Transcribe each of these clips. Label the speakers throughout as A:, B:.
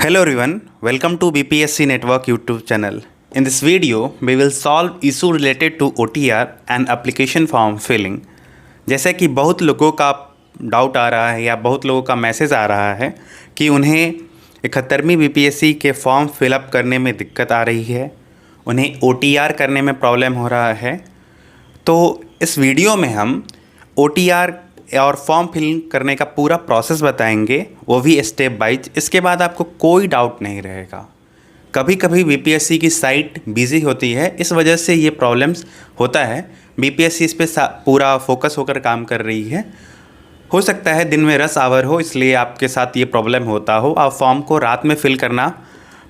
A: Hello everyone, welcome to BPSC Network YouTube channel. In this video, we will solve issue related to OTR and application form filling. जैसे कि बहुत लोगों का doubt आ रहा है या बहुत लोगों का मैसेज आ रहा है कि उन्हें 71वीं BPSC के फॉर्म फिलअप करने में दिक्कत आ रही है, उन्हें OTR करने में प्रॉब्लम हो रहा है। तो इस वीडियो में हम OTR और फॉर्म फिल करने का पूरा प्रोसेस बताएंगे, वो भी स्टेप वाइज। इसके बाद आपको कोई डाउट नहीं रहेगा। कभी कभी बीपीएससी की साइट बिजी होती है, इस वजह से ये प्रॉब्लम्स होता है। बीपीएससी इस पर पूरा फोकस होकर काम कर रही है। हो सकता है दिन में रश आवर हो, इसलिए आपके साथ ये प्रॉब्लम होता हो। आप फॉर्म को रात में फिल करना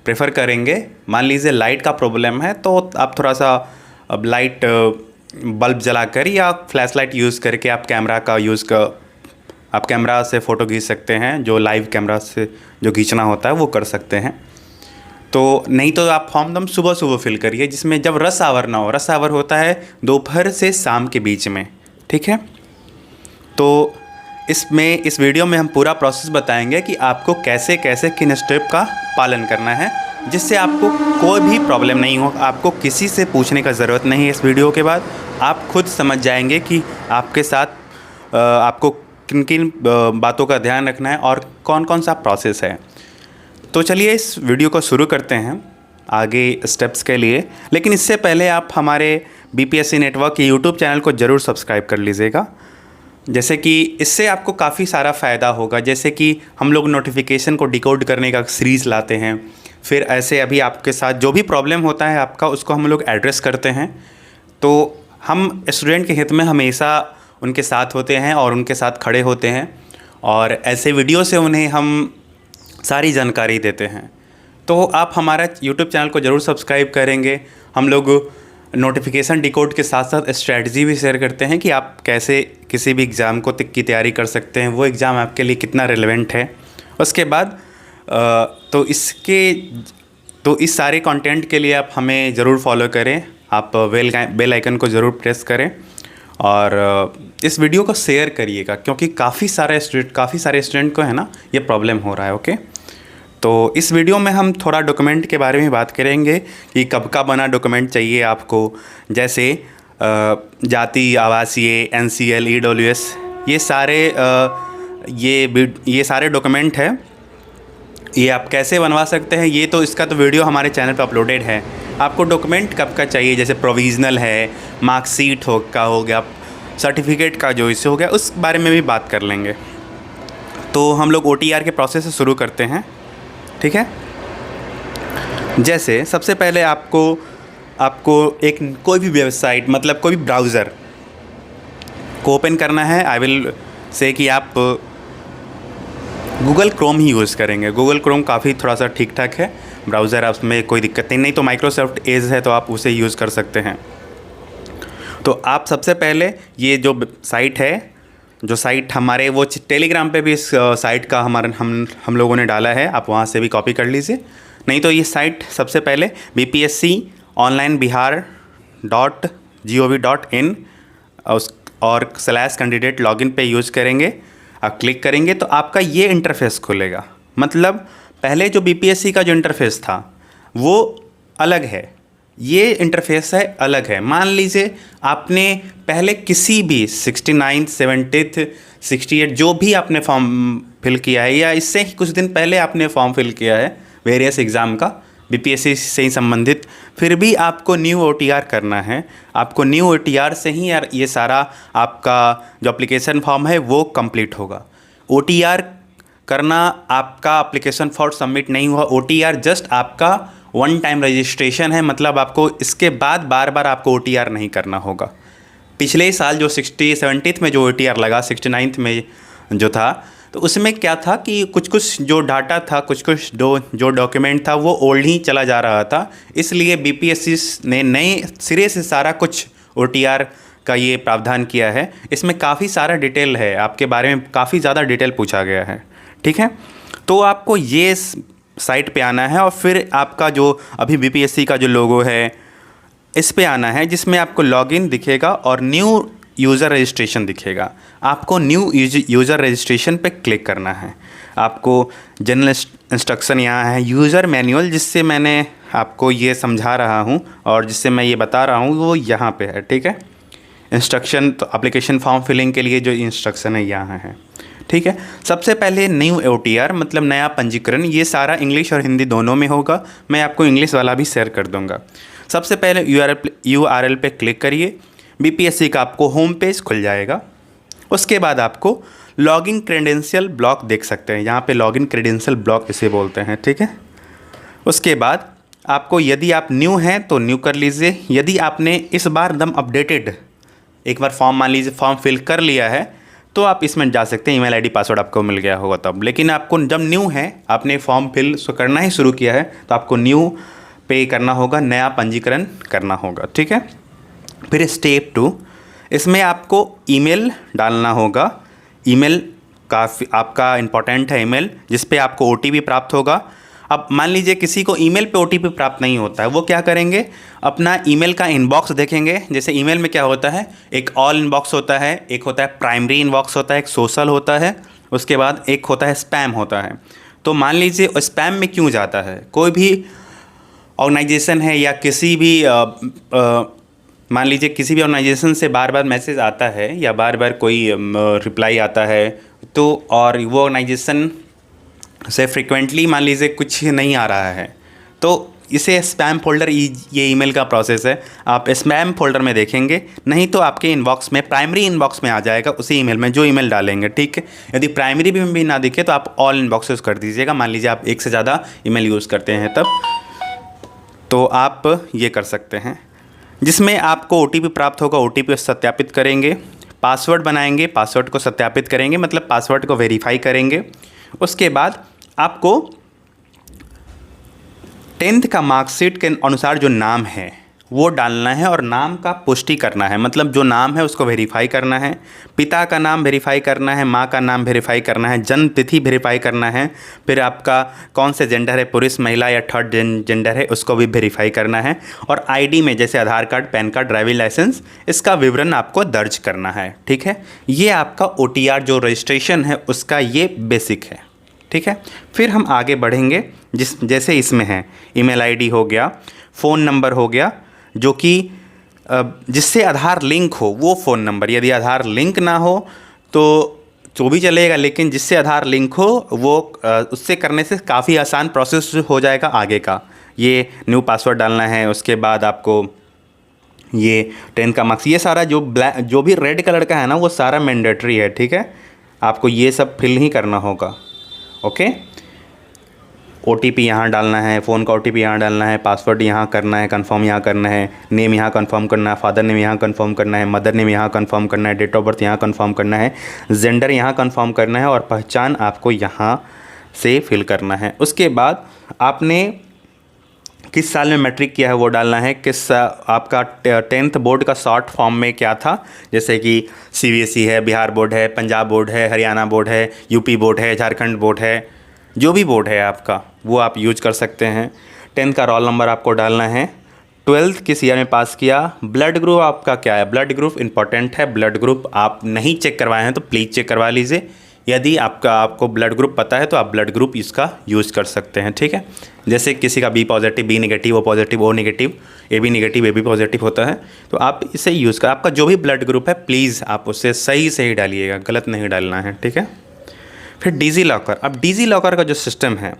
A: प्रेफर करेंगे। मान लीजिए लाइट का प्रॉब्लम है तो आप थोड़ा सा अब लाइट बल्ब जलाकर या फ्लैश लाइट यूज़ करके आप कैमरा से फ़ोटो खींच सकते हैं। जो लाइव कैमरा से जो खींचना होता है वो कर सकते हैं। तो नहीं तो आप फॉर्म एकदम सुबह सुबह फिल करिए, जिसमें जब रश आवर ना हो। रश आवर होता है दोपहर से शाम के बीच में, ठीक है। तो इस वीडियो में हम पूरा प्रोसेस बताएंगे कि आपको कैसे कैसे किन स्टेप का पालन करना है, जिससे आपको कोई भी प्रॉब्लम नहीं हो। आपको किसी से पूछने का ज़रूरत नहीं है। इस वीडियो के बाद आप खुद समझ जाएंगे कि आपके साथ आपको किन किन बातों का ध्यान रखना है और कौन कौन सा प्रोसेस है। तो चलिए इस वीडियो को शुरू करते हैं आगे स्टेप्स के लिए। लेकिन इससे पहले आप हमारे बीपीएससी नेटवर्क के यूट्यूब चैनल को ज़रूर सब्सक्राइब कर लीजिएगा, जैसे कि इससे आपको काफ़ी सारा फ़ायदा होगा। जैसे कि हम लोग नोटिफिकेशन को डिकोड करने का सीरीज़ लाते हैं, फिर ऐसे अभी आपके साथ जो भी प्रॉब्लम होता है आपका, उसको हम लोग एड्रेस करते हैं। तो हम स्टूडेंट के हित में हमेशा उनके साथ होते हैं और उनके साथ खड़े होते हैं, और ऐसे वीडियो से उन्हें हम सारी जानकारी देते हैं। तो आप हमारा यूट्यूब चैनल को ज़रूर सब्सक्राइब करेंगे। हम लोग नोटिफिकेशन डिकोड के साथ साथ स्ट्रैटेजी भी शेयर करते हैं कि आप कैसे किसी भी एग्ज़ाम की तैयारी कर सकते हैं, वो एग्ज़ाम आपके लिए कितना रिलेवेंट है। उसके बाद तो इस सारे कंटेंट के लिए आप हमें ज़रूर फॉलो करें। आप बेल आइकन को ज़रूर प्रेस करें और इस वीडियो को शेयर करिएगा, क्योंकि काफ़ी सारे स्टूडेंट को है ना ये प्रॉब्लम हो रहा है। ओके, तो इस वीडियो में हम थोड़ा डॉक्यूमेंट के बारे में बात करेंगे कि कब का बना डॉक्यूमेंट चाहिए आपको। जैसे जाति, आवासीय, NCL, EWS, ये सारे डॉक्यूमेंट है। ये आप कैसे बनवा सकते हैं, ये तो इसका तो वीडियो हमारे चैनल पर अपलोडेड है। आपको डॉक्यूमेंट कब का चाहिए, जैसे प्रोविज़नल है, मार्कशीट हो गया, सर्टिफिकेट का जो इशू हो गया, उस बारे में भी बात कर लेंगे। तो हम लोग OTR के प्रोसेस से शुरू करते हैं, ठीक है। जैसे सबसे पहले आपको कोई भी वेबसाइट, मतलब कोई भी ब्राउज़र को ओपन करना है। आई विल से कि आप गूगल क्रोम ही यूज़ करेंगे। गूगल क्रोम काफ़ी थोड़ा सा ठीक ठाक है ब्राउज़र, आप उसमें कोई दिक्कत नहीं तो माइक्रोसॉफ्ट एज है तो आप उसे यूज़ कर सकते हैं। तो आप सबसे पहले ये जो साइट है, जो साइट हमारे वो टेलीग्राम पे भी इस साइट का हम लोगों ने डाला है, आप वहाँ से भी कॉपी कर लीजिए। नहीं तो ये साइट सबसे पहले bpsconlinebihar.gov.in और /candidate लॉगिन पे यूज़ करेंगे। आप क्लिक करेंगे तो आपका ये इंटरफेस खुलेगा। मतलब पहले जो बीपीएससी का जो इंटरफेस था वो अलग है, ये इंटरफेस है अलग है। मान लीजिए आपने पहले किसी भी 69, 70, 68 जो भी आपने फॉर्म फिल किया है, या इससे ही कुछ दिन पहले आपने फॉर्म फिल किया है वेरियस एग्ज़ाम का बीपीएससी से ही संबंधित, फिर भी आपको न्यू OTR करना है। आपको न्यू OTR से ही यार ये सारा आपका जो एप्लीकेशन फॉर्म है वो कंप्लीट होगा। OTR करना आपका एप्लीकेशन फॉर्म सबमिट नहीं हुआ। OTR जस्ट आपका वन टाइम रजिस्ट्रेशन है, मतलब आपको इसके बाद बार बार आपको OTR नहीं करना होगा। पिछले साल जो 70th में जो OTR लगा, 69th में जो था, तो उसमें क्या था कि कुछ जो डाटा था, कुछ जो डॉक्यूमेंट था वो ओल्ड ही चला जा रहा था। इसलिए बीपीएससी ने नए सिरे से सारा कुछ OTR का ये प्रावधान किया है। इसमें काफ़ी सारा डिटेल है, आपके बारे में काफ़ी ज़्यादा डिटेल पूछा गया है, ठीक है। तो आपको ये साइट पे आना है और फिर आपका जो अभी बीपीएससी का जो लोगो है इस पे आना है, जिसमें आपको लॉगिन दिखेगा और न्यू यूज़र रजिस्ट्रेशन दिखेगा। आपको न्यू यूज़र रजिस्ट्रेशन पे क्लिक करना है। आपको जनरल इंस्ट्रक्शन यहाँ है, यूज़र मैनुअल जिससे मैंने आपको ये समझा रहा हूँ और जिससे मैं ये बता रहा हूँ वो यहाँ पे है, ठीक है। इंस्ट्रक्शन तो एप्लीकेशन फॉर्म फिलिंग के लिए जो इंस्ट्रक्शन है यहाँ है, ठीक है। सबसे पहले न्यू OTR मतलब नया पंजीकरण, ये सारा इंग्लिश और हिंदी दोनों में होगा, मैं आपको इंग्लिश वाला भी शेयर कर दूँगा। सबसे पहले URL पे क्लिक करिए, BPSC का आपको होम पेज खुल जाएगा। उसके बाद आपको लॉगिन क्रेडेंशियल ब्लॉक देख सकते हैं, यहाँ पे लॉगिन क्रेडेंशियल ब्लॉक इसे बोलते हैं, ठीक है। उसके बाद आपको यदि आप न्यू हैं तो न्यू कर लीजिए, यदि आपने इस बार एकदम अपडेटेड एक बार फॉर्म मान लीजिए फॉर्म फिल कर लिया है तो आप इसमें जा सकते हैं, ईमेल ID पासवर्ड आपको मिल गया होगा तब। लेकिन आपको जब न्यू है, आपने फॉर्म फिल करना ही शुरू किया है तो आपको न्यू पे करना होगा, नया पंजीकरण करना होगा, ठीक है। फिर स्टेप 2, इसमें आपको ईमेल डालना होगा। ईमेल काफ़ी आपका इम्पॉर्टेंट है, ईमेल जिस पे आपको OTP प्राप्त होगा। अब मान लीजिए किसी को ईमेल पे OTP प्राप्त नहीं होता है, वो क्या करेंगे, अपना ईमेल का इनबॉक्स देखेंगे। जैसे ईमेल में क्या होता है, एक ऑल इनबॉक्स होता है, एक होता है प्राइमरी इनबॉक्स होता है, एक सोशल होता है, उसके बाद एक होता है स्पैम होता है। तो मान लीजिए स्पैम में क्यों जाता है, कोई भी ऑर्गेनाइजेशन है या किसी भी मान लीजिए किसी भी ऑर्गेनाइजेशन से बार बार मैसेज आता है या बार बार कोई रिप्लाई आता है, तो और वो ऑर्गेनाइजेशन से फ्रिक्वेंटली मान लीजिए कुछ नहीं आ रहा है तो इसे स्पैम फोल्डर, ये ईमेल का प्रोसेस है, आप स्पैम फोल्डर में देखेंगे, नहीं तो आपके इनबॉक्स में प्राइमरी इनबॉक्स में आ जाएगा उसी ईमेल में जो ईमेल डालेंगे, ठीक है। यदि प्राइमरी भी ना दिखे तो आप ऑल इनबॉक्स यूज़ कर दीजिएगा। मान लीजिए आप एक से ज़्यादा ईमेल यूज़ करते हैं तब, तो आप ये कर सकते हैं, जिसमें आपको OTP प्राप्त होगा, OTP सत्यापित करेंगे, पासवर्ड बनाएंगे, पासवर्ड को सत्यापित करेंगे मतलब पासवर्ड को वेरीफाई करेंगे। उसके बाद आपको 10th का मार्कशीट के अनुसार जो नाम है वो डालना है और नाम का पुष्टि करना है, मतलब जो नाम है उसको वेरीफाई करना है, पिता का नाम वेरीफाई करना है, माँ का नाम वेरीफाई करना है, जन्म तिथि वेरीफाई करना है, फिर आपका कौन से जेंडर है, पुरुष महिला या थर्ड जेंडर है उसको भी वेरीफाई करना है, और ID में जैसे Aadhaar card, PAN card, driving licence, इसका विवरण आपको दर्ज करना है, ठीक है। ये आपका OTR जो रजिस्ट्रेशन है उसका ये बेसिक है, ठीक है। फिर हम आगे बढ़ेंगे, जैसे इसमें है ईमेल ID हो गया, फ़ोन नंबर हो गया, जो कि जिससे आधार लिंक हो वो फ़ोन नंबर, यदि आधार लिंक ना हो तो भी चलेगा, लेकिन जिससे आधार लिंक हो वो उससे करने से काफ़ी आसान प्रोसेस हो जाएगा आगे का। ये न्यू पासवर्ड डालना है, उसके बाद आपको ये 10 का मार्क्स, ये सारा जो भी रेड कलर का है ना वो सारा मैंडेटरी है, ठीक है। आपको ये सब फिल ही करना होगा, ओके। OTP यहाँ डालना है, फ़ोन का OTP यहाँ डालना है, पासवर्ड यहाँ करना है, कंफर्म यहाँ करना है, नेम यहाँ कंफर्म करना है, फादर नेम यहाँ कंफर्म करना है, मदर नेम यहाँ कंफर्म करना है, डेट ऑफ बर्थ यहाँ कंफर्म करना है, जेंडर यहाँ कंफर्म करना है, और पहचान आपको यहाँ से फिल करना है। उसके बाद आपने किस साल में मैट्रिक किया है वो डालना है, आपका 10th बोर्ड का शॉर्ट फॉर्म में क्या था, जैसे कि CBSE है, बिहार बोर्ड है, पंजाब बोर्ड है, हरियाणा बोर्ड है, UP बोर्ड है, झारखंड बोर्ड है, जो भी बोर्ड है आपका वो आप यूज कर सकते हैं। 10th का रोल नंबर आपको डालना है, 12th किस ईयर में पास किया, ब्लड ग्रुप आपका क्या है, ब्लड ग्रुप इंपॉर्टेंट है, ब्लड ग्रुप आप नहीं चेक करवाए हैं तो प्लीज़ चेक करवा लीजिए। यदि आपको ब्लड ग्रुप पता है तो आप ब्लड ग्रुप इसका यूज़ कर सकते हैं, ठीक है। जैसे किसी का B positive, B negative, O positive, O negative, AB negative, AB positive होता है, तो आप इसे यूज़ कर, आपका जो भी ब्लड ग्रुप है प्लीज़ आप उससे सही ही डालिएगा, गलत नहीं डालना है, ठीक है। फिर डिजी लॉकर, अब डिजी लॉकर का जो सिस्टम है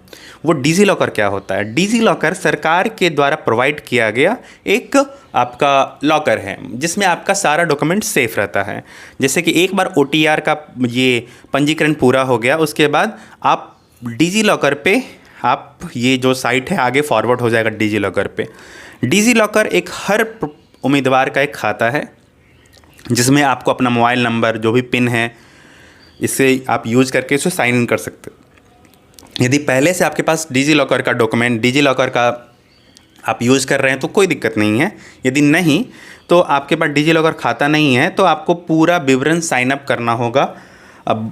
A: वो डिजी लॉकर क्या होता है, डिजी लॉकर सरकार के द्वारा प्रोवाइड किया गया एक आपका लॉकर है जिसमें आपका सारा डॉक्यूमेंट सेफ रहता है। जैसे कि एक बार OTR का ये पंजीकरण पूरा हो गया, उसके बाद आप डिजी लॉकर पे आप ये जो साइट है आगे फॉरवर्ड हो जाएगा डिजी लॉकर पे। डिजी लॉकर एक हर उम्मीदवार का एक खाता है जिसमें आपको अपना मोबाइल नंबर, जो भी पिन है, इससे आप यूज़ करके इसे साइन इन कर सकते हैं। यदि पहले से आपके पास डिजी लॉकर का डॉक्यूमेंट, डिजी लॉकर का आप यूज़ कर रहे हैं तो कोई दिक्कत नहीं है, यदि नहीं तो आपके पास डिजी लॉकर खाता नहीं है तो आपको पूरा विवरण साइन अप करना होगा। अब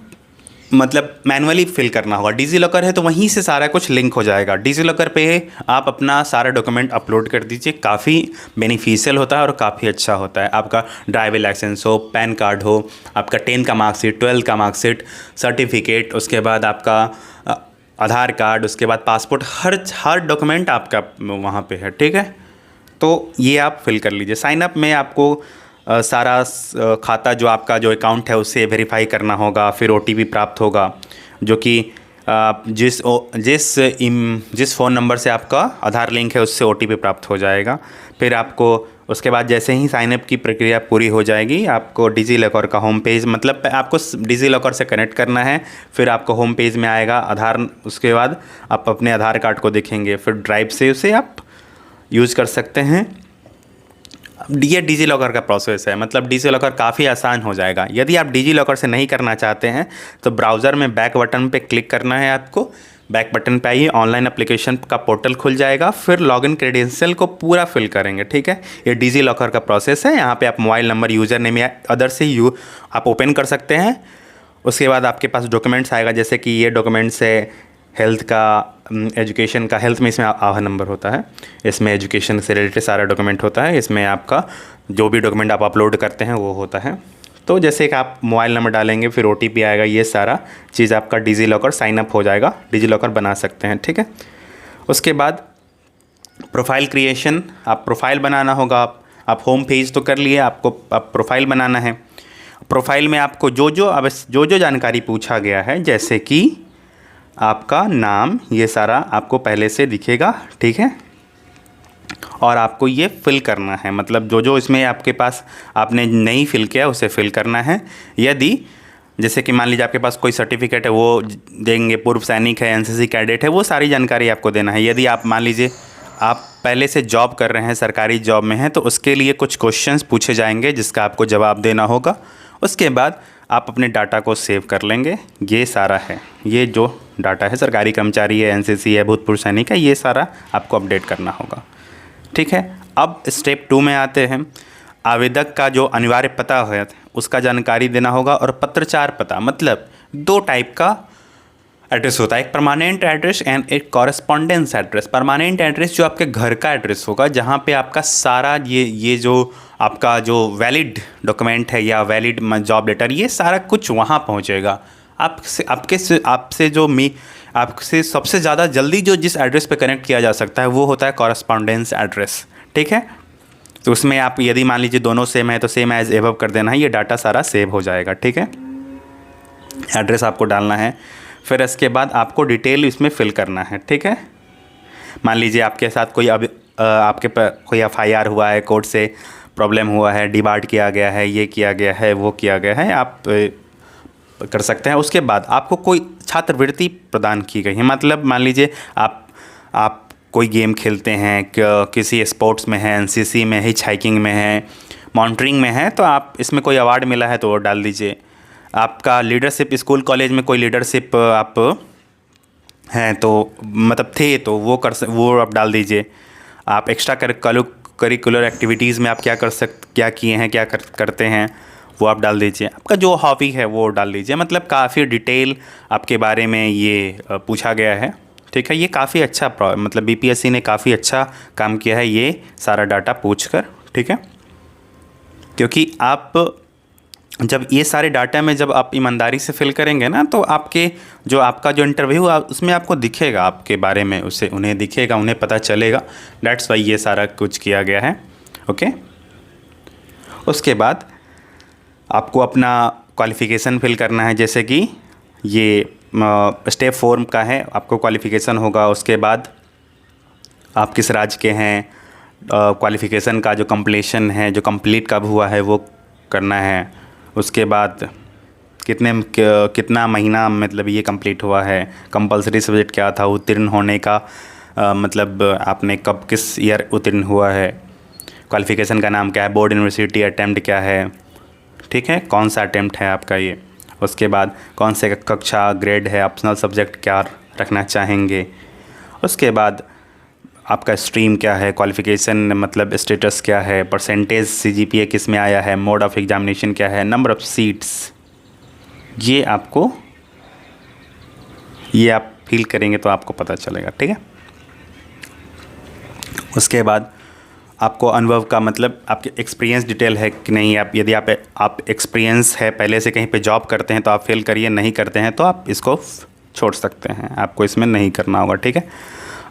A: मतलब मैनुअली फिल करना होगा। डिजी लॉकर है तो वहीं से सारा कुछ लिंक हो जाएगा। डिजी लॉकर पे आप अपना सारा डॉक्यूमेंट अपलोड कर दीजिए, काफ़ी बेनिफिशियल होता है और काफ़ी अच्छा होता है। आपका ड्राइविंग लाइसेंस हो, पैन कार्ड हो, आपका 10 का मार्कशीट, 12 का मार्कशीट, सर्टिफिकेट, उसके बाद आपका आधार कार्ड, उसके बाद पासपोर्ट, हर डॉक्यूमेंट आपका वहाँ पे है, ठीक है। तो ये आप फिल कर लीजिए। साइन अप में आपको सारा खाता जो आपका जो अकाउंट है उससे वेरीफाई करना होगा, फिर ओटीपी प्राप्त होगा, जो कि जिस फ़ोन नंबर से आपका आधार लिंक है उससे ओटीपी प्राप्त हो जाएगा। फिर आपको उसके बाद जैसे ही साइनअप की प्रक्रिया पूरी हो जाएगी, आपको डिजी लॉकर का होम पेज, मतलब आपको डिजी लॉकर से कनेक्ट करना है, फिर आपको होम पेज में आएगा आधार, उसके बाद आप अपने आधार कार्ड को देखेंगे, फिर ड्राइव से उसे आप यूज़ कर सकते हैं। ये डिजी लॉकर का प्रोसेस है, मतलब डिजी लॉकर काफ़ी आसान हो जाएगा। यदि आप डिजी लॉकर से नहीं करना चाहते हैं तो ब्राउज़र में बैक बटन पे क्लिक करना है आपको। बैक बटन पे आइए, ऑनलाइन एप्लीकेशन का पोर्टल खुल जाएगा, फिर लॉगिन क्रेडेंशियल को पूरा फिल करेंगे, ठीक है। ये डिजी लॉकर का प्रोसेस है। यहाँ पे आप मोबाइल नंबर, यूज़र नेम या अदर से आप ओपन कर सकते हैं। उसके बाद आपके पास डॉक्यूमेंट्स आएगा, जैसे कि ये डॉक्यूमेंट्स है हेल्थ का, एजुकेशन का। हेल्थ में इसमें आधार नंबर होता है, इसमें एजुकेशन से रिलेटेड सारा डॉक्यूमेंट होता है, इसमें आपका जो भी डॉक्यूमेंट आप अपलोड करते हैं वो होता है। तो जैसे कि आप मोबाइल नंबर डालेंगे, फिर ओटीपी आएगा, ये सारा चीज़ आपका डिजी लॉकर साइन अप हो जाएगा, डिजी लॉकर बना सकते हैं, ठीक है। उसके बाद प्रोफाइल क्रिएशन, आप प्रोफाइल बनाना होगा। आप होम पेज तो कर लिए, आपको अब प्रोफाइल बनाना है। प्रोफाइल में आपको जो जानकारी पूछा गया है, जैसे कि आपका नाम, ये सारा आपको पहले से दिखेगा, ठीक है। और आपको ये फिल करना है, मतलब जो इसमें आपके पास आपने नहीं फिल किया उसे फिल करना है। यदि जैसे कि मान लीजिए आपके पास कोई सर्टिफिकेट है वो देंगे, पूर्व सैनिक है, एनसीसी कैडेट है, वो सारी जानकारी आपको देना है। यदि आप मान लीजिए आप पहले से जॉब कर रहे हैं, सरकारी जॉब में हैं, तो उसके लिए कुछ क्वेश्चंस पूछे जाएंगे जिसका आपको जवाब देना होगा। उसके बाद आप अपने डाटा को सेव कर लेंगे। ये सारा है, ये जो डाटा है, सरकारी कर्मचारी है, एनसीसी है, भूतपूर्व सैनिक है, ये सारा आपको अपडेट करना होगा, ठीक है। अब स्टेप 2 में आते हैं। आवेदक का जो अनिवार्य पता है उसका जानकारी देना होगा, और पत्राचार पता, मतलब 2 टाइप का एड्रेस होता है, एक परमानेंट एड्रेस एंड एक कॉरेस्पॉन्डेंस एड्रेस। परमानेंट एड्रेस जो आपके घर का एड्रेस होगा, जहाँ पे आपका सारा ये जो आपका जो वैलिड डॉक्यूमेंट है या वैलिड जॉब लेटर, ये सारा कुछ वहाँ पहुँचेगा। आपसे सबसे ज़्यादा जल्दी जो जिस एड्रेस पे कनेक्ट किया जा सकता है वो होता है कॉरेस्पॉन्डेंस एड्रेस, ठीक है। तो उसमें आप यदि मान लीजिए दोनों सेम है तो सेम एज एबव कर देना है, ये डाटा सारा सेव हो जाएगा, ठीक है। एड्रेस आपको डालना है, फिर इसके बाद आपको डिटेल इसमें फिल करना है, ठीक है। मान लीजिए आपके साथ आपके कोई एफआईआर हुआ है, कोर्ट से प्रॉब्लम हुआ है, डिबार्ड किया गया है, ये किया गया है, वो किया गया है, आप कर सकते हैं। उसके बाद आपको कोई छात्रवृत्ति प्रदान की गई है, मतलब मान लीजिए आप कोई गेम खेलते हैं, किसी स्पोर्ट्स में है, एनसीसी में है, हिच हाइकिंग में है, मॉनिटरिंग में है, तो आप इसमें कोई अवार्ड मिला है तो वो डाल दीजिए। आपका लीडरशिप, स्कूल कॉलेज में कोई लीडरशिप आप हैं तो मतलब थे तो वो आप डाल दीजिए। आप एक्स्ट्रा करिकुलर एक्टिविटीज़ में आप क्या किए हैं, करते हैं, वो आप डाल दीजिए। आपका जो हॉबी है वो डाल दीजिए। मतलब काफ़ी डिटेल आपके बारे में ये पूछा गया है, ठीक है। ये काफ़ी अच्छा मतलब बीपीएससी ने काफ़ी अच्छा काम किया है ये सारा डाटा पूछकर, ठीक है। क्योंकि आप जब ये सारे डाटा में जब आप ईमानदारी से फिल करेंगे ना, तो आपका जो इंटरव्यू उसमें आपको दिखेगा, आपके बारे में उन्हें दिखेगा, उन्हें पता चलेगा। दैट्स वाई ये सारा कुछ किया गया है, ओके। उसके बाद आपको अपना क्वालिफ़िकेशन फिल करना है, जैसे कि ये स्टेप 4 का है, आपको क्वालिफ़िकेशन होगा। उसके बाद आप किस राज्य के हैं, क्वालिफ़िकेशन का जो कंप्लीशन है, जो कंप्लीट कब हुआ है वो करना है। उसके बाद कितना महीना मतलब ये कंप्लीट हुआ है, कंपलसरी सब्जेक्ट क्या था, उत्तीर्ण होने का मतलब आपने कब किस ईयर उत्तीर्ण हुआ है, क्वालिफ़िकेशन का नाम क्या है, बोर्ड यूनिवर्सिटी अटेम्प्ट क्या है, ठीक है, कौन सा अटेम्प्ट है आपका ये। उसके बाद कौन से कक्षा ग्रेड है, ऑप्शनल सब्जेक्ट क्या रखना चाहेंगे। उसके बाद आपका स्ट्रीम क्या है, क्वालिफ़िकेशन मतलब स्टेटस क्या है, परसेंटेज सीजीपीए किस में आया है, मोड ऑफ एग्जामिनेशन क्या है, नंबर ऑफ़ सीट्स, ये आपको ये आप फील करेंगे तो आपको पता चलेगा, ठीक है। उसके बाद आपको अनुभव का मतलब आपके एक्सपीरियंस डिटेल है कि नहीं, आप यदि आप एक्सपीरियंस है पहले से कहीं पे जॉब करते हैं तो आप फिल करिए, नहीं करते हैं तो आप इसको छोड़ सकते हैं, आपको इसमें नहीं करना होगा, ठीक है।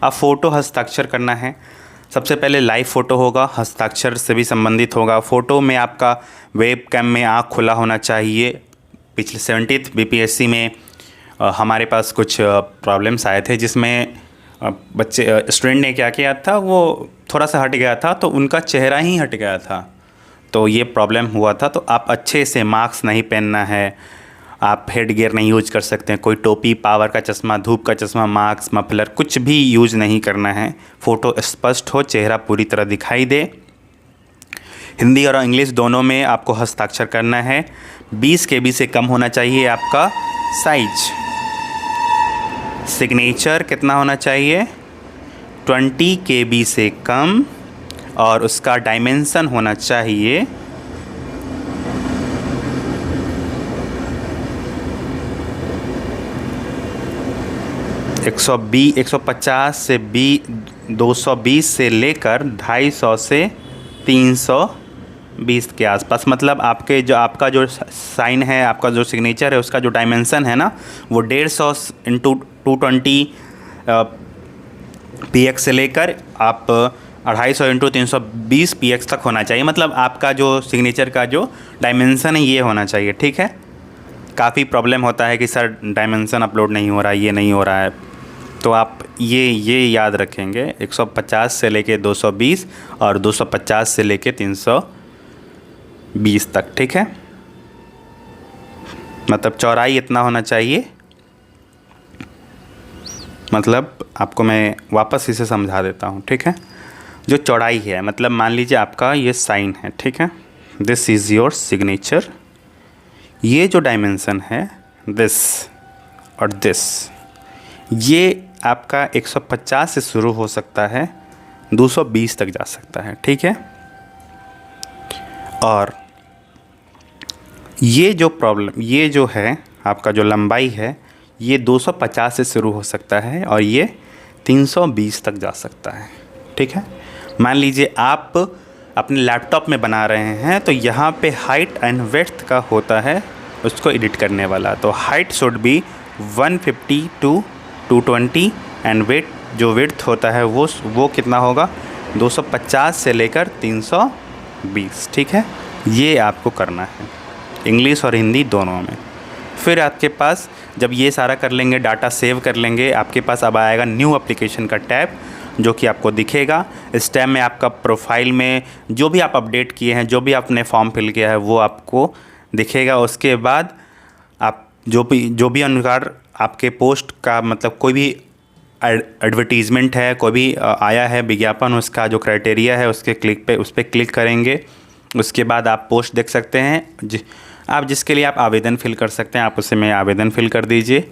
A: अब फ़ोटो हस्ताक्षर करना है। सबसे पहले लाइव फ़ोटो होगा, हस्ताक्षर से भी संबंधित होगा। फ़ोटो में आपका वेब कैम में आँख खुला होना चाहिए। पिछले 70th BPSC में हमारे पास कुछ प्रॉब्लम्स आए थे जिसमें बच्चे स्टूडेंट ने क्या किया था, वो थोड़ा सा हट गया था तो उनका चेहरा ही हट गया था, तो ये प्रॉब्लम हुआ था। तो आप अच्छे से मास्क नहीं पहनना है, आप हेड गियर नहीं यूज कर सकते हैं, कोई टोपी, पावर का चश्मा, धूप का चश्मा, मास्क, मफलर कुछ भी यूज नहीं करना है। फ़ोटो स्पष्ट हो, चेहरा पूरी तरह दिखाई दे। हिंदी और इंग्लिश दोनों में आपको हस्ताक्षर करना है। 20 KB से कम होना चाहिए आपका साइज। सिग्नेचर कितना होना चाहिए? 20 KB से कम, और उसका डायमेंशन होना चाहिए 150 से 220 से लेकर 250 से 320 के आसपास। मतलब आपका जो साइन है, आपका जो सिग्नेचर है, उसका जो डायमेंशन है ना, वो 150 इंटू 220 px से लेकर आप 250 इंटू 320 px तक होना चाहिए। मतलब आपका जो सिग्नेचर का जो डायमेंशन है ये होना चाहिए, ठीक है। काफ़ी प्रॉब्लम होता है कि सर डायमेंशन अपलोड नहीं हो रहा है, ये नहीं हो रहा है, तो आप ये याद रखेंगे 150 से लेके 220 और 250 से लेके 320 तक, ठीक है। मतलब चौड़ाई इतना होना चाहिए। मतलब आपको मैं वापस इसे समझा देता हूँ, ठीक है। जो चौड़ाई है, मतलब मान लीजिए आपका ये साइन है, ठीक है, दिस इज़ योर सिग्नेचर। ये जो डायमेंशन है दिस और दिस, ये आपका 150 से शुरू हो सकता है, 220 तक जा सकता है, ठीक है। और ये जो है आपका जो लंबाई है, ये 250 से शुरू हो सकता है और ये 320 तक जा सकता है, ठीक है। मान लीजिए आप अपने लैपटॉप में बना रहे हैं तो यहाँ पे हाइट एंड विड्थ का होता है उसको एडिट करने वाला, तो height should be 150 to 220 and जो विड्थ होता है वो कितना होगा, 250 से लेकर 320, ठीक है। ये आपको करना है इंग्लिश और हिंदी दोनों में। फिर आपके पास जब ये सारा कर लेंगे, डाटा सेव कर लेंगे, आपके पास अब आएगा न्यू एप्लीकेशन का टैब जो कि आपको दिखेगा। इस टैब में आपका प्रोफाइल में जो भी आप अपडेट किए हैं, जो भी आपने फॉर्म फिल किया है वो आपको दिखेगा। उसके बाद आप जो भी अनुसार आपके पोस्ट का, मतलब कोई भी एडवर्टीज़मेंट है, कोई भी आया है विज्ञापन, उसका जो क्राइटेरिया है उस पर क्लिक करेंगे। उसके बाद आप पोस्ट देख सकते हैं। आप जिसके लिए आप आवेदन फिल कर सकते हैं, आप उसे में आवेदन फिल कर दीजिए।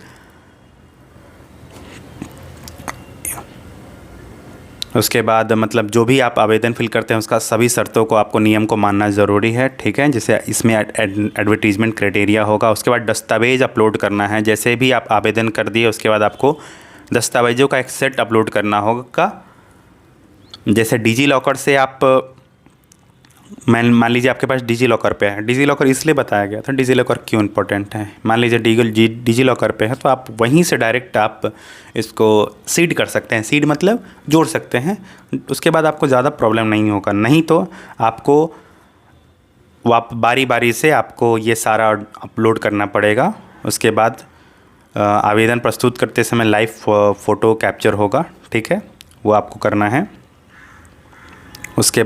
A: उसके बाद मतलब जो भी आप आवेदन फिल करते हैं उसका सभी शर्तों को, आपको नियम को मानना ज़रूरी है, ठीक है। जैसे इसमें एडवर्टीज़मेंट क्राइटेरिया होगा। उसके बाद दस्तावेज़ अपलोड करना है। जैसे भी आप आवेदन कर दिए उसके बाद आपको दस्तावेज़ों का एक सेट अपलोड करना होगा। जैसे डिजी लॉकर से आप मान लीजिए आपके पास डिजी लॉकर पे है। डिजी लॉकर इसलिए बताया गया था, डिजी लॉकर क्यों इम्पोर्टेंट है। मान लीजिए डिजी लॉकर पे है तो आप वहीं से डायरेक्ट आप इसको सीड कर सकते हैं। सीड मतलब जोड़ सकते हैं। उसके बाद आपको ज़्यादा प्रॉब्लम नहीं होगा। नहीं तो आपको बारी बारी से आपको ये सारा अपलोड करना पड़ेगा। उसके बाद आवेदन प्रस्तुत करते समय लाइव फ़ोटो कैप्चर होगा, ठीक है, वो आपको करना है। उसके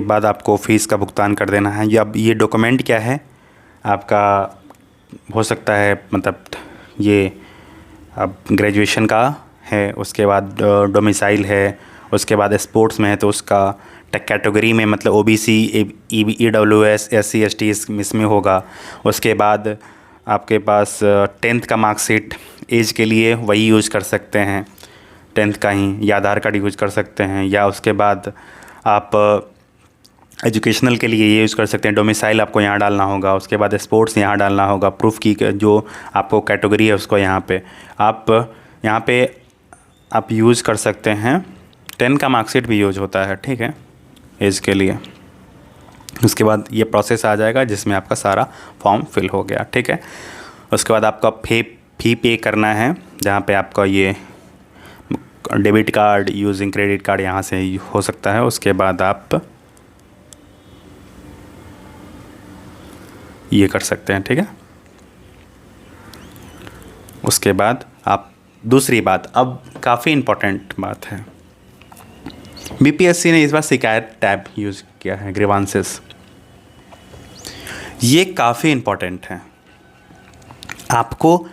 A: बाद आपको फ़ीस का भुगतान कर देना है। अब ये डॉक्यूमेंट क्या है आपका, हो सकता है मतलब ये अब ग्रेजुएशन का है, उसके बाद डोमिसाइल है, उसके बाद स्पोर्ट्स में है तो उसका कैटेगरी में मतलब OBC, EWS, SC ST इसमें होगा। उसके बाद आपके पास 10th का मार्कशीट, एज के लिए वही यूज़ कर सकते हैं 10th का ही, या आधार कार्ड यूज़ कर सकते हैं। या उसके बाद आप एजुकेशनल के लिए ये यूज़ कर सकते हैं। डोमिसाइल आपको यहाँ डालना होगा, उसके बाद स्पोर्ट्स यहाँ डालना होगा, प्रूफ की जो आपको कैटेगरी है उसको यहाँ पे आप यूज़ कर सकते हैं। 10 का मार्कशीट भी यूज होता है, ठीक है, एज के लिए। उसके बाद ये प्रोसेस आ जाएगा जिसमें आपका सारा फॉर्म फिल हो गया, ठीक है। उसके बाद आपका फ़ी पे करना है, जहाँ पे आपका ये debit card using credit card यहाँ से हो सकता है। उसके बाद आप ये कर सकते हैं, ठीक है। उसके बाद आप दूसरी बात, अब काफ़ी इम्पोर्टेंट बात है, बीपीएससी ने इस बार शिकायत टैब यूज़ किया है, ग्रीवांसेस। ये काफ़ी इम्पोर्टेंट है। आपको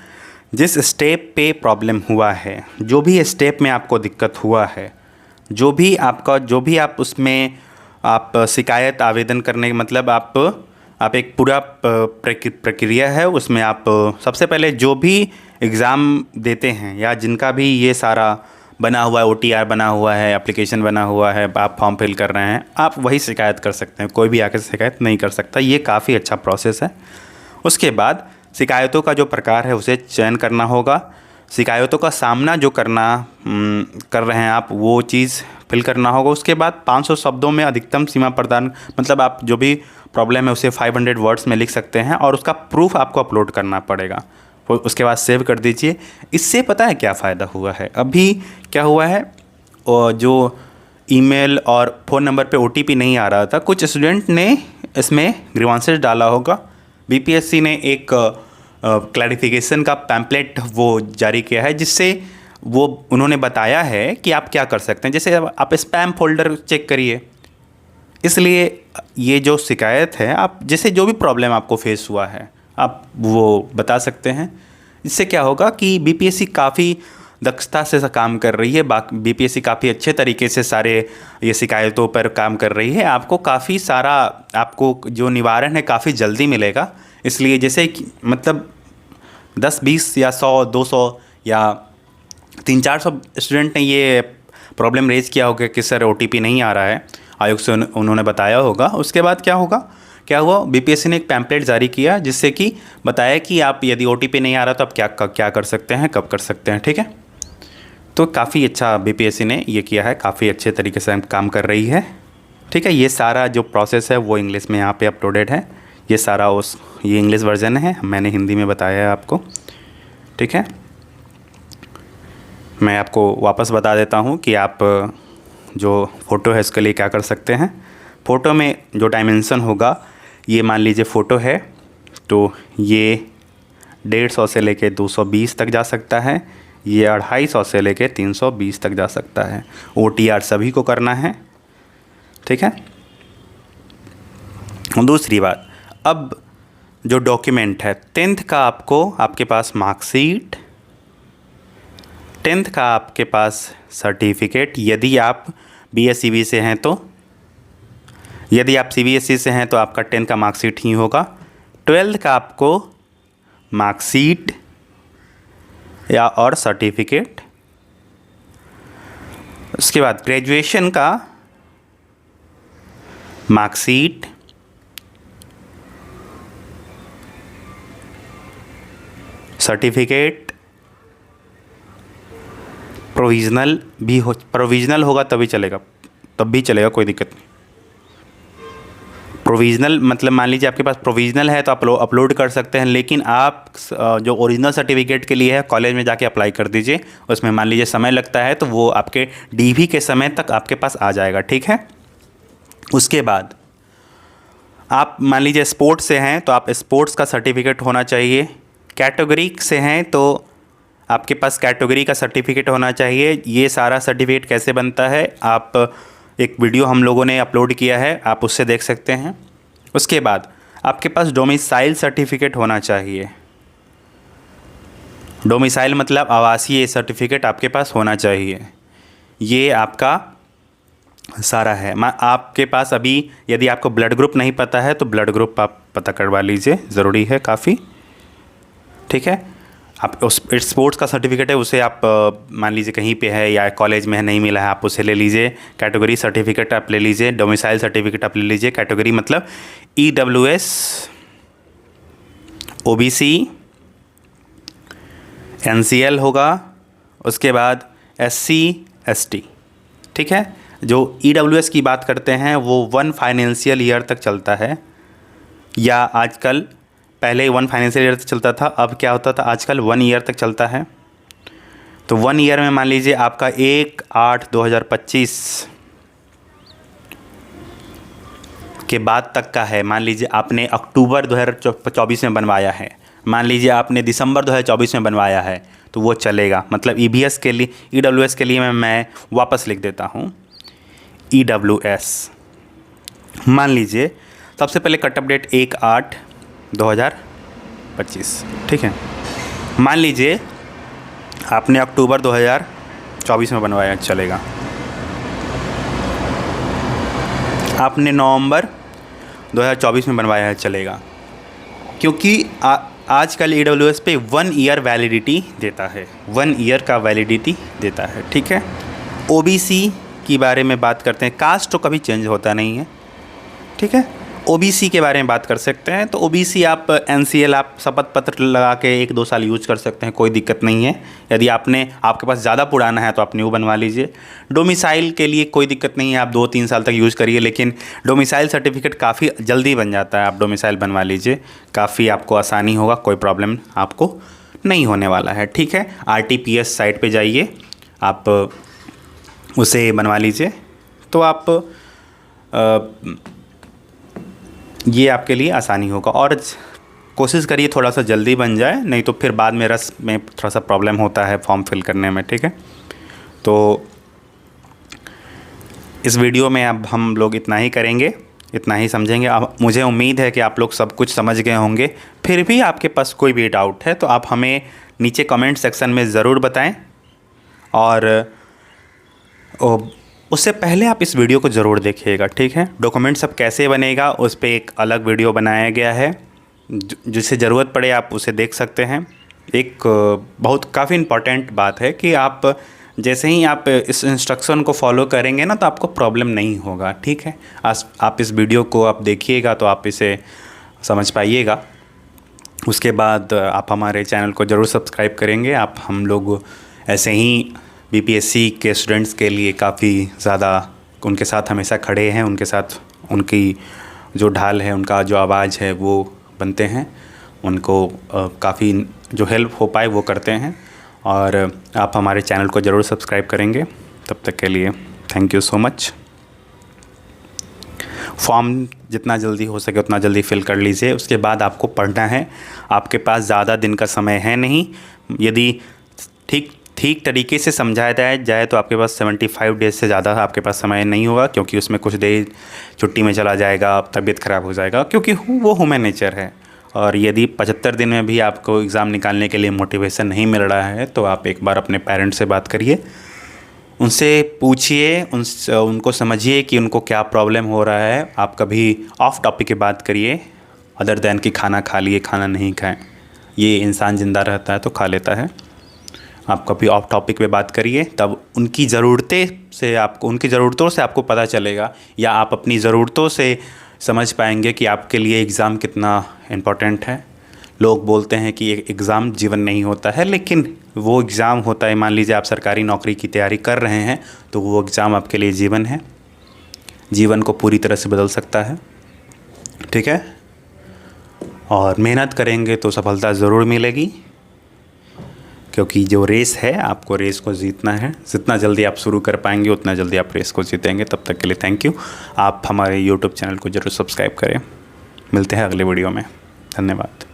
A: जिस स्टेप पे प्रॉब्लम हुआ है, जो भी स्टेप में आपको दिक्कत हुआ है, जो भी आप उसमें आप शिकायत आवेदन करने मतलब आप एक पूरा प्रक्रिया है उसमें आप सबसे पहले जो भी एग्ज़ाम देते हैं या जिनका भी ये सारा बना हुआ है, OTR बना हुआ है, एप्लीकेशन बना हुआ है, आप फॉर्म फिल कर रहे हैं, आप वही शिकायत कर सकते हैं। कोई भी आके शिकायत नहीं कर सकता। ये काफ़ी अच्छा प्रोसेस है। उसके बाद शिकायतों का जो प्रकार है उसे चयन करना होगा। शिकायतों का सामना जो कर रहे हैं आप, वो चीज़ फिल करना होगा। उसके बाद 500 शब्दों में अधिकतम सीमा प्रदान, मतलब आप जो भी प्रॉब्लम है उसे 500 वर्ड्स में लिख सकते हैं और उसका प्रूफ आपको अपलोड करना पड़ेगा। उसके बाद सेव कर दीजिए। इससे पता है क्या फ़ायदा हुआ है? अभी क्या हुआ है, और जो ईमेल और फ़ोन नंबर पे OTP नहीं आ रहा था, कुछ स्टूडेंट ने इसमें ग्रीवांसेस डाला होगा। बीपीएससी ने एक क्लैरिफिकेशन का पैम्पलेट वो जारी किया है, जिससे वो उन्होंने बताया है कि आप क्या कर सकते हैं। जैसे आप स्पैम फोल्डर चेक करिए। इसलिए ये जो शिकायत है, आप जैसे जो भी प्रॉब्लम आपको फेस हुआ है आप वो बता सकते हैं। इससे क्या होगा कि बीपीएससी काफ़ी दक्षता से काम कर रही है। बीपीएससी काफ़ी अच्छे तरीके से सारे ये शिकायतों पर काम कर रही है। आपको काफ़ी सारा आपको जो निवारण है काफ़ी जल्दी मिलेगा। इसलिए जैसे मतलब 10-20 या 100-200 या 300-400 स्टूडेंट ने ये प्रॉब्लम रेज़ किया होगा कि सर OTP नहीं आ रहा है, आयोग से उन्होंने बताया होगा। उसके बाद क्या हुआ, बीपीएससी ने एक पैम्पलेट जारी किया जिससे कि बताया कि आप यदि OTP नहीं आ रहा तो आप क्या कर सकते हैं, कब कर सकते हैं, ठीक है। तो काफ़ी अच्छा बीपीएससी ने ये किया है, काफ़ी अच्छे तरीके से काम कर रही है, ठीक है। ये सारा जो प्रोसेस है वो इंग्लिश में यहाँ पे अपलोडेड है। ये सारा ये इंग्लिश वर्जन है, मैंने हिंदी में बताया है आपको, ठीक है। मैं आपको वापस बता देता हूँ कि आप जो फ़ोटो है इसके लिए क्या कर सकते हैं। फ़ोटो में जो डायमेंशन होगा, ये मान लीजिए फ़ोटो है तो ये 150 से लेके 220 तक जा सकता है, ये 250 से लेके 320 तक जा सकता है। OTR सभी को करना है, ठीक है। दूसरी बात, अब जो डॉक्यूमेंट है 10th का आपके पास मार्कशीट, 10th का आपके पास सर्टिफिकेट, यदि आप BSCB से हैं तो, यदि आप CBSE से हैं तो आपका 10th का मार्कशीट ही होगा। 12th का आपको मार्कशीट या और सर्टिफिकेट। उसके बाद ग्रेजुएशन का मार्कशीट, सर्टिफिकेट, प्रोविज़नल होगा तभी चलेगा, तब भी चलेगा, कोई दिक्कत नहीं। प्रोविज़नल मतलब मान लीजिए आपके पास प्रोविज़नल है तो आप अपलोड कर सकते हैं, लेकिन आप जो ओरिजिनल सर्टिफिकेट के लिए है कॉलेज में जाके अप्लाई कर दीजिए। उसमें मान लीजिए समय लगता है तो वो आपके DV के समय तक आपके पास आ जाएगा, ठीक है। उसके बाद आप मान लीजिए स्पोर्ट्स से हैं तो आप स्पोर्ट्स का सर्टिफिकेट होना चाहिए। कैटेगरी से हैं तो आपके पास कैटेगरी का सर्टिफिकेट होना चाहिए। ये सारा सर्टिफिकेट कैसे बनता है, आप एक वीडियो हम लोगों ने अपलोड किया है, आप उससे देख सकते हैं। उसके बाद आपके पास डोमिसाइल सर्टिफिकेट होना चाहिए। डोमिसाइल मतलब आवासीय सर्टिफिकेट आपके पास होना चाहिए। ये आपका सारा है। आपके पास अभी यदि आपको ब्लड ग्रुप नहीं पता है तो ब्लड ग्रुप आप पता करवा लीजिए, ज़रूरी है काफ़ी, ठीक है। आप उस स्पोर्ट्स का सर्टिफिकेट है उसे आप मान लीजिए कहीं पे है या कॉलेज में है, नहीं मिला है, आप उसे ले लीजिए। कैटेगरी सर्टिफिकेट आप ले लीजिए, डोमिसाइल सर्टिफिकेट आप ले लीजिए। कैटेगरी मतलब EWS, OBC, NCL होगा, उसके बाद SC ST, ठीक है। जो EWS की बात करते हैं वो 1 फाइनेंशियल ईयर तक चलता है, या आजकल पहले 1 फाइनेंशियल ईयर तक चलता था, अब क्या होता था आजकल 1 ईयर तक चलता है। तो 1 ईयर में मान लीजिए आपका 1/8/2025 के बाद तक का है। मान लीजिए आपने अक्टूबर 2024 में बनवाया है, मान लीजिए आपने दिसंबर 2024 में बनवाया है, तो वो चलेगा। मतलब EBS के लिए, EWS के लिए मैं वापस लिख देता हूँ। EWS मान लीजिए सबसे पहले कट ऑफ डेट 1/8/2025, ठीक है। मान लीजिए आपने अक्टूबर 2024 में बनवाया, चलेगा। आपने नवंबर 2024 में बनवाया है, चलेगा। क्योंकि आजकल EWS पे 1 ईयर वैलिडिटी देता है, 1 ईयर का वैलिडिटी देता है, ठीक है। OBC के बारे में बात करते हैं। कास्ट तो कभी चेंज होता नहीं है, ठीक है। OBC के बारे में बात कर सकते हैं। तो OBC आप NCL आप शपथ पत्र लगा के 1-2 साल यूज कर सकते हैं, कोई दिक्कत नहीं है। यदि आपके पास ज़्यादा पुराना है तो आप न्यू बनवा लीजिए। डोमिसाइल के लिए कोई दिक्कत नहीं है, आप 2-3 साल तक यूज़ करिए, लेकिन डोमिसाइल सर्टिफिकेट काफ़ी जल्दी बन जाता है। आप डोमिसाइल बनवा लीजिए, काफ़ी आपको आसानी होगा, कोई प्रॉब्लम आपको नहीं होने वाला है, ठीक है। RTPS साइट पर जाइए, आप उसे बनवा लीजिए। तो आप ये आपके लिए आसानी होगा। और कोशिश करिए थोड़ा सा जल्दी बन जाए, नहीं तो फिर बाद में रस में थोड़ा सा प्रॉब्लम होता है फॉर्म फिल करने में, ठीक है। तो इस वीडियो में अब हम लोग इतना ही करेंगे, इतना ही समझेंगे। अब मुझे उम्मीद है कि आप लोग सब कुछ समझ गए होंगे। फिर भी आपके पास कोई भी डाउट है तो आप हमें नीचे कमेंट सेक्शन में ज़रूर बताएं। और उससे पहले आप इस वीडियो को ज़रूर देखिएगा, ठीक है। डॉक्यूमेंट सब कैसे बनेगा उस पर एक अलग वीडियो बनाया गया है, जिसे ज़रूरत पड़े आप उसे देख सकते हैं। एक बहुत काफ़ी इम्पॉर्टेंट बात है कि आप जैसे ही आप इस इंस्ट्रक्शन को फॉलो करेंगे ना तो आपको प्रॉब्लम नहीं होगा, ठीक है। आप इस वीडियो को आप देखिएगा तो आप इसे समझ पाइएगा। उसके बाद आप हमारे चैनल को ज़रूर सब्सक्राइब करेंगे। आप हम लोग ऐसे ही BPSC के स्टूडेंट्स के लिए काफ़ी ज़्यादा उनके साथ हमेशा खड़े हैं, उनके साथ उनकी जो ढाल है, उनका जो आवाज़ है वो बनते हैं, उनको काफ़ी जो हेल्प हो पाए वो करते हैं। और आप हमारे चैनल को ज़रूर सब्सक्राइब करेंगे। तब तक के लिए thank you so much. Form जितना जल्दी हो सके उतना जल्दी फिल कर लीजिए। उसके बाद आपको पढ़ना है, आपके पास ज़्यादा दिन का समय है नहीं। यदि ठीक तरीके से समझाया जाए तो आपके पास 75 डेज़ से ज़्यादा आपके पास समय नहीं होगा, क्योंकि उसमें कुछ देर छुट्टी में चला जाएगा, तबीयत ख़राब हो जाएगा, क्योंकि वो ह्यूमन नेचर है। और यदि 75 दिन में भी आपको एग्ज़ाम निकालने के लिए मोटिवेशन नहीं मिल रहा है तो आप एक बार अपने पेरेंट्स से बात करिए, उनसे पूछिए, उनको समझिए कि उनको क्या प्रॉब्लम हो रहा है। आप कभी ऑफ टॉपिक की बात करिए, अदर दैन कि खाना खा लिए, खाना नहीं खाएं। ये इंसान ज़िंदा रहता है तो खा लेता है। आप कभी ऑफ टॉपिक पे बात करिए, तब उनकी ज़रूरतों से आपको पता चलेगा, या आप अपनी ज़रूरतों से समझ पाएंगे कि आपके लिए एग्ज़ाम कितना इम्पोर्टेंट है। लोग बोलते हैं कि एग्ज़ाम जीवन नहीं होता है, लेकिन वो एग्ज़ाम होता है। मान लीजिए आप सरकारी नौकरी की तैयारी कर रहे हैं तो वो एग्ज़ाम आपके लिए जीवन है, जीवन को पूरी तरह से बदल सकता है, ठीक है। और मेहनत करेंगे तो सफलता ज़रूर मिलेगी, क्योंकि जो रेस है आपको रेस को जीतना है। जितना जल्दी आप शुरू कर पाएंगे उतना जल्दी आप रेस को जीतेंगे। तब तक के लिए थैंक यू। आप हमारे YouTube चैनल को ज़रूर सब्सक्राइब करें। मिलते हैं अगले वीडियो में। धन्यवाद।